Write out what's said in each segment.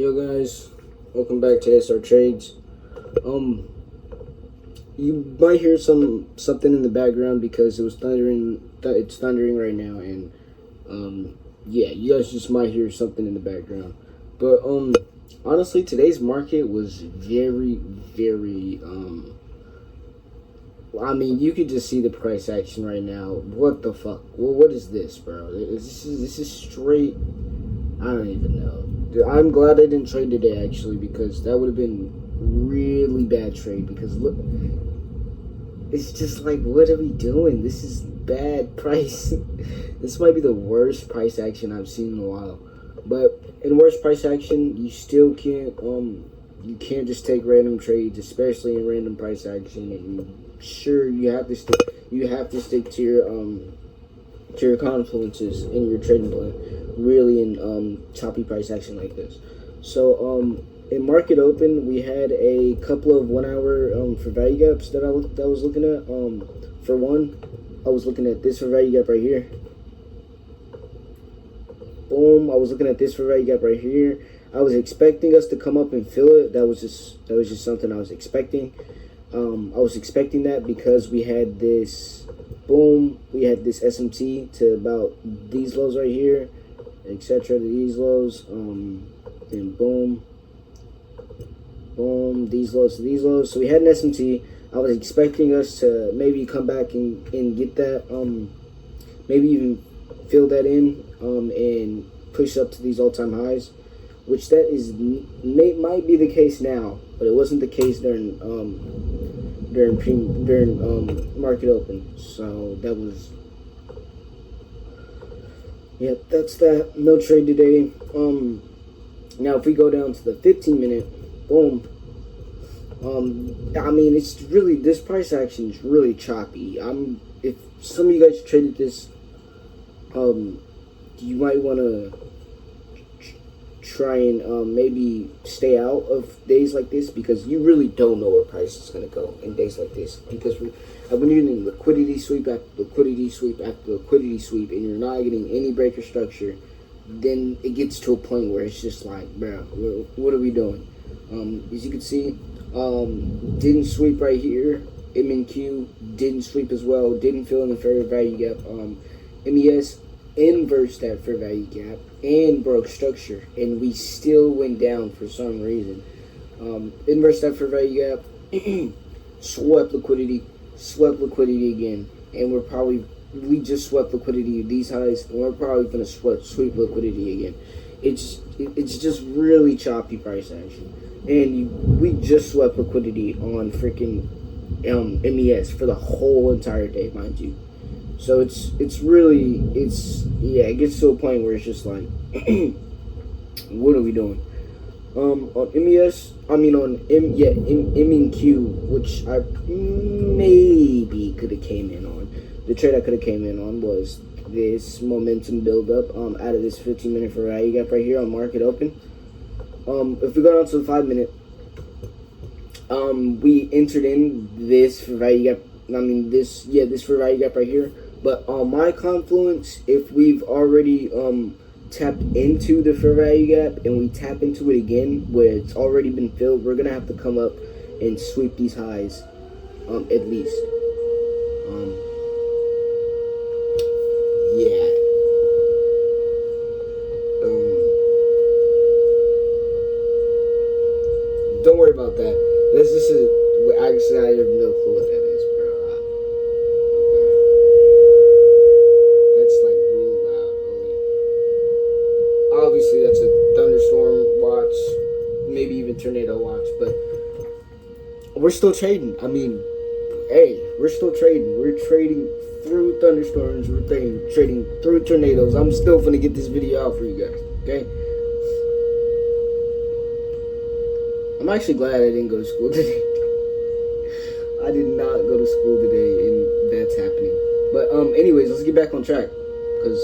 Yo guys, welcome back to SR Trades. Um, you might hear something in the background because it was thundering. It's thundering right now, and yeah, you guys just might hear something in the background. But honestly, today's market was very. I mean, you could just see the price action right now. What the fuck? Well, what is this, bro? This is straight. I don't even know. Dude, I'm glad I didn't trade today actually because that would have been really bad trade because look, it's just like what are we doing? This is bad price. This might be the worst price action I've seen in a while. But in worst price action, you still can't you can't just take random trades, especially in random price action. And sure, you have to stick to your confluences in your trading plan, really in choppy price action like this. So in market open, we had a couple of 1 hour for value gaps that I was looking at. For one, I was looking at this for value gap right here. Boom! I was looking at this for value gap right here. I was expecting us to come up and fill it. That was just something I was expecting. I was expecting that because we had this. Boom, we had this SMT to about these lows right here, etc. to these lows, and boom, these lows to these lows. So we had an SMT. I was expecting us to maybe come back and get that, maybe even fill that in, and push up to these all-time highs, which that is might be the case now, but it wasn't the case during market open. So that was, yeah, that's that. No trade today. Now if we go down to the 15-minute, boom. I mean, it's really, this price action is really choppy. If some of you guys traded this, you might want to try and maybe stay out of days like this because you really don't know where price is going to go in days like this, because when you're getting liquidity sweep after liquidity sweep after liquidity sweep and you're not getting any breaker structure, then it gets to a point where it's just like, bro, what are we doing? As you can see, didn't sweep right here. MNQ didn't sweep as well, didn't fill in the fair value gap. MES inversed that fair value gap and broke structure, and we still went down for some reason. Inversed that fair value gap, swept liquidity again, and we just swept liquidity at these highs, and we're probably gonna sweep liquidity again. It's just really choppy price action, and we just swept liquidity on freaking MES for the whole entire day, mind you. So it gets to a point where it's just like, what are we doing? On MES, on MEQ, which I maybe could have came in on. The trade I could have came in on was this momentum build up out of this 15-minute for value gap right here on market open. If we go down to the 5-minute, we entered in this for value gap. This for value gap right here. But on my confluence, if we've already tapped into the fair value gap and we tap into it again where it's already been filled, we're gonna have to come up and sweep these highs, at least. Yeah. Don't worry about that. This is actually, I have no clue what that is, bro. That's like really loud. Obviously, that's a thunderstorm watch, maybe even tornado watch, but we're still trading. I mean, hey, we're still trading. We're trading through thunderstorms. We're trading through tornadoes. I'm still gonna get this video out for you guys, okay? I'm actually glad I didn't go to school today. I did not go to school today, and that's happening. But anyways, let's get back on track, because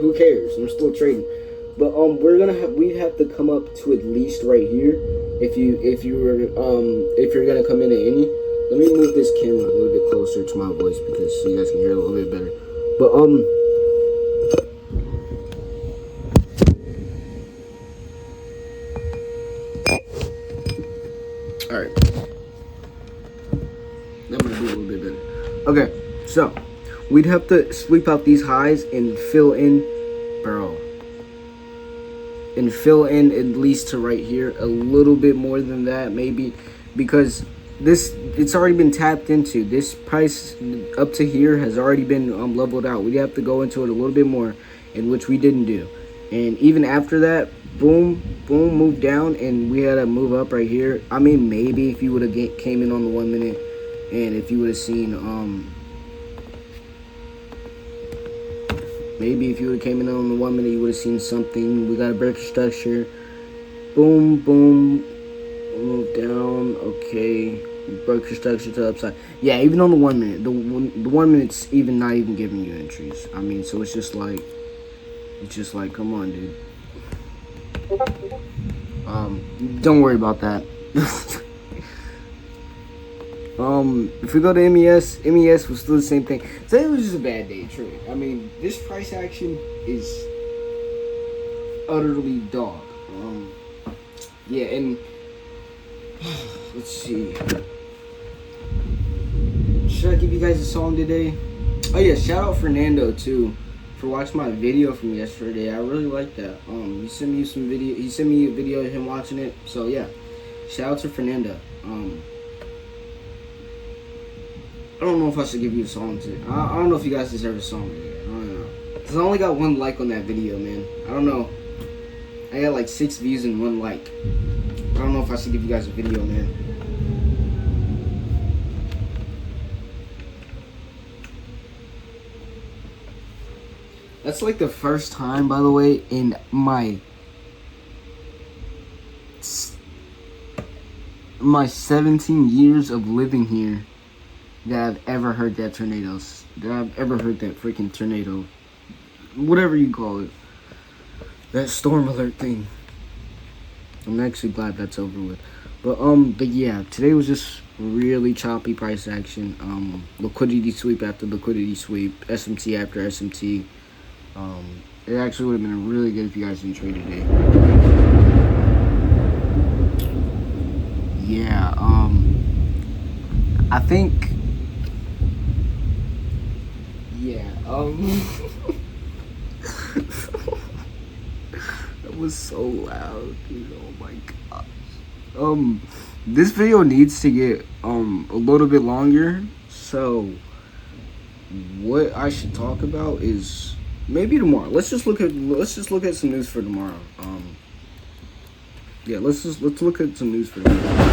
who cares? I'm still trading. But we have to come up to at least right here. If you're gonna come in at any. Let me move this camera a little bit closer to my voice because so you guys can hear a little bit better. But All right. That might be a little bit better. Okay, so we'd have to sweep out these highs and fill in, bro. And fill in at least to right here, a little bit more than that maybe, because it's already been tapped into. This price up to here has already been leveled out. We have to go into it a little bit more, in which we didn't do. And even after that, boom, boom, moved down, and we had to move up right here. I mean, maybe if you would have came in on the 1 minute, and if you would have seen maybe if you would have came in on the 1 minute, you would have seen something. We got a breaker structure. Boom, boom. Move down. Okay. Breaker structure to the upside. Yeah, even on the 1 minute. The 1 minute's even not even giving you entries. I mean, so it's just like, come on, dude. Don't worry about that. If we go to MES was still the same thing. Today was just a bad day, truly. I mean, this price action is utterly dog. Yeah, and let's see. Should I give you guys a song today? Oh yeah, shout out Fernando too for watching my video from yesterday. I really like that. He sent me some video. He sent me a video of him watching it. So yeah, shout out to Fernando. I don't know if I should give you a song today. I don't know if you guys deserve a song today. I don't know. Cause I only got 1 like on that video, man. I don't know. I got like 6 views and 1 like. I don't know if I should give you guys a video, man. That's like the first time, by the way, in my 17 years of living here that I've ever heard that tornadoes. That I've ever heard that freaking tornado. Whatever you call it. That storm alert thing. I'm actually glad that's over with. But yeah, today was just really choppy price action. Liquidity sweep after liquidity sweep. SMT after SMT. It actually would have been really good if you guys didn't trade today. Yeah, I think, yeah, that was so loud, dude. Oh my gosh. This video needs to get a little bit longer, so what I should talk about is maybe tomorrow. Let's just look at some news for tomorrow. Yeah, let's look at some news for tomorrow.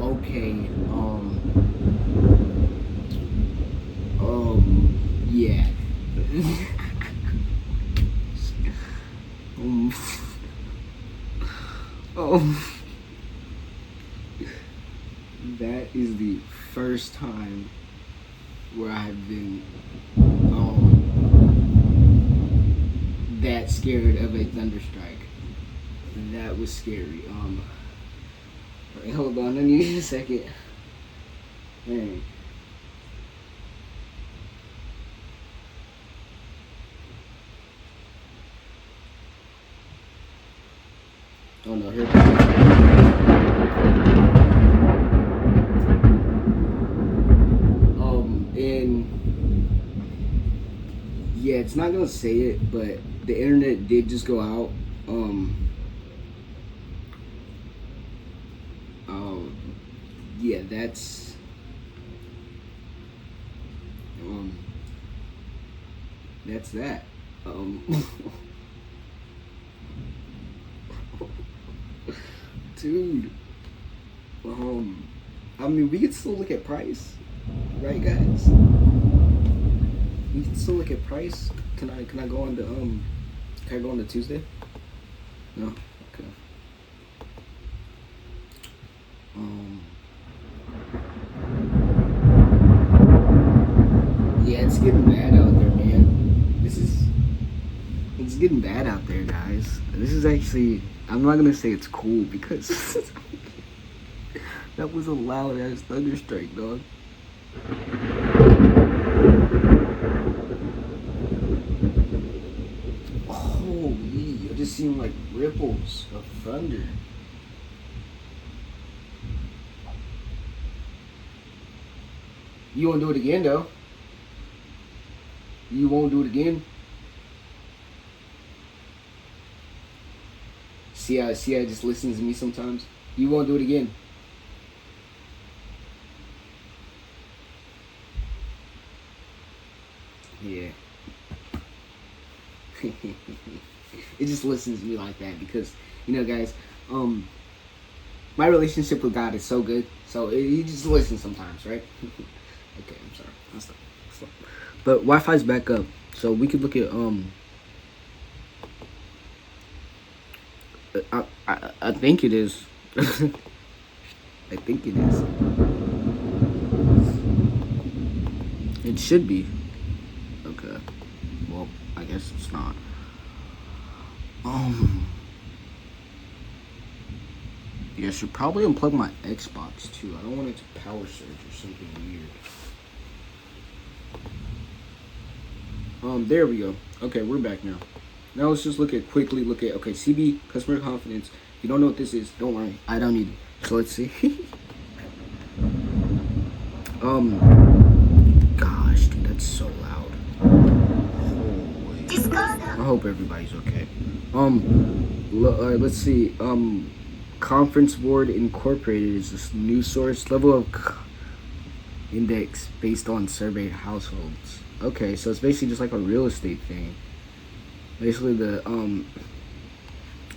Okay, yeah. That is the first time where I have been that scared of a thunderstrike. That was scary. Right, hold on, I need a second. Hey. Oh no, here it comes. And yeah, it's not gonna say it, but the internet did just go out. Yeah, that's that. Dude, I mean, we can still look at price, right, guys? We can still look at price. Can I go on to can I go on to Tuesday? No. Okay. Yeah, it's getting bad out there, man. It's getting bad out there, guys. This is actually, I'm not gonna say it's cool because that was a loud ass thunderstrike, dog. Holy, I just seem like ripples of thunder. You won't do it again, though. You won't do it again. See how it just listens to me sometimes. You won't do it again. Yeah. It just listens to me like that because, guys, my relationship with God is so good. So he just listens sometimes, right? Okay, I'm sorry. I'll stop. But Wi-Fi's back up, so we could look at I think it is. I think it is. It should be. Okay. Well, I guess it's not. Yeah, I should probably unplug my Xbox too. I don't want it to power surge or something weird. There we go. Okay, we're back now. Now let's just quickly look at, okay, CB, customer confidence. If you don't know what this is, don't worry. I don't need it. So let's see. Gosh, dude, that's so loud. Holy. I hope everybody's okay. Let's see. Conference Board Incorporated is this new source level of index based on surveyed households. Okay, so it's basically just like a real estate thing. Basically the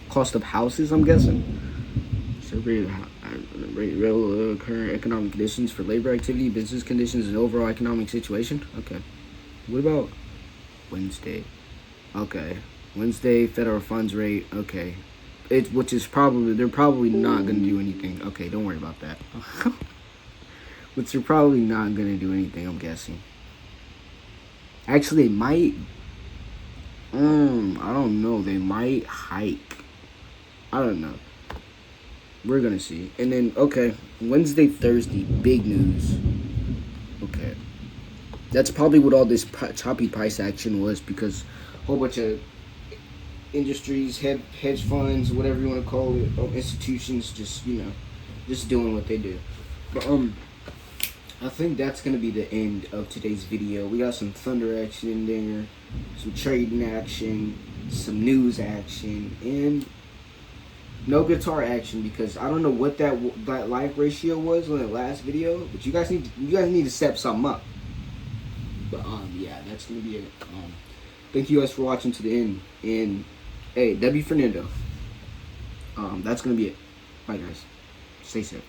cost of houses, I'm guessing. Surveyed current economic conditions for labor activity, business conditions, and overall economic situation. Okay. What about Wednesday? Okay. Wednesday federal funds rate. Okay. Which is probably, they're probably not going to do anything. Okay, don't worry about that. Which they're probably not going to do anything, I'm guessing. Actually, they might. I don't know. They might hike. I don't know. We're going to see. And then, okay, Wednesday, Thursday, big news. Okay. That's probably what all this choppy price action was, because a whole bunch of industries, hedge funds, whatever you want to call it, institutions, just doing what they do. But I think that's gonna be the end of today's video. We got some thunder action in there, some trading action, some news action, and no guitar action, because I don't know what that like ratio was on the last video, but you guys need to step something up. But yeah, that's gonna be it. Thank you guys for watching to the end, and hey, W Fernando. That's gonna be it. Bye guys. Stay safe.